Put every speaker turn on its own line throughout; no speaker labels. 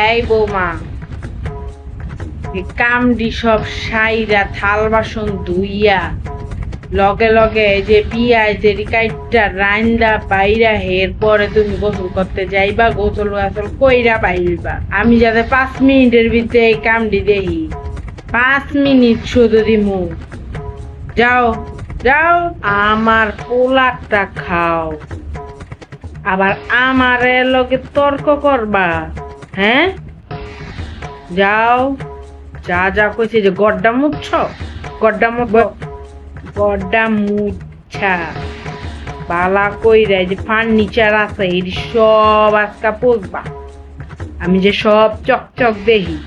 এই বৌমা, কামডি সব সাইরা থাল বাসন ধুইয়া লগে লগে এই যে পিঁয়াজের কাইটটা রাইন্দা বাইরা হের পরে তুমি গোসল করতে যাইবা, গোসল গাসল কইরা বাইরবা। আমি যাতে 5 মিনিটের ভিতরে এই কামডি দেখি, 5 মিনিট শুধু দিমু। যাও যাও, আমার পোলারটা খাও, আবার আমার লগে তর্ক করবা? হ্যাঁ, যাও। যা যা কইছে যে গড্ডা মুচ্ছ, গড্ডা গড্ডা মুচ্ছা বালা কইরা যে ফার্নিচার আছে এই সব আজকা পোষবা। আমি যে সব চকচক দেখি।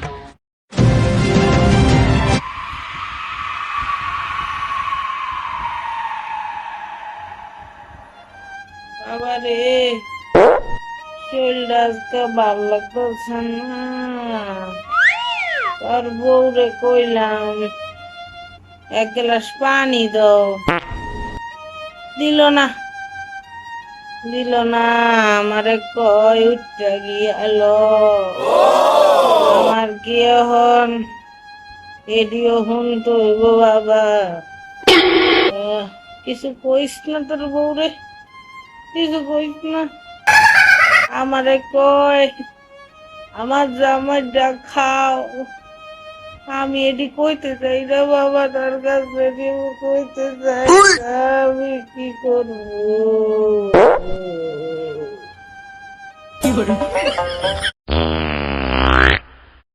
বাবারে, শরীরটা আজকে ভাল লাগতেছে না। তোর বউরে কইলাম 1 গ্লাস পানি দাও, দিল না। আমারে কয় উঠটা গিয়াল। আমার কি এখন এডিও হুন তো হইব বাবা? কিছু কইস না তোর বউরে, কিছু কইস না। আমারে কয় আমার জামাইটা খাও। আমি এটি কইতে চাই না বাবা, তার কাছে কইতে চাই না। আমি কি করবো?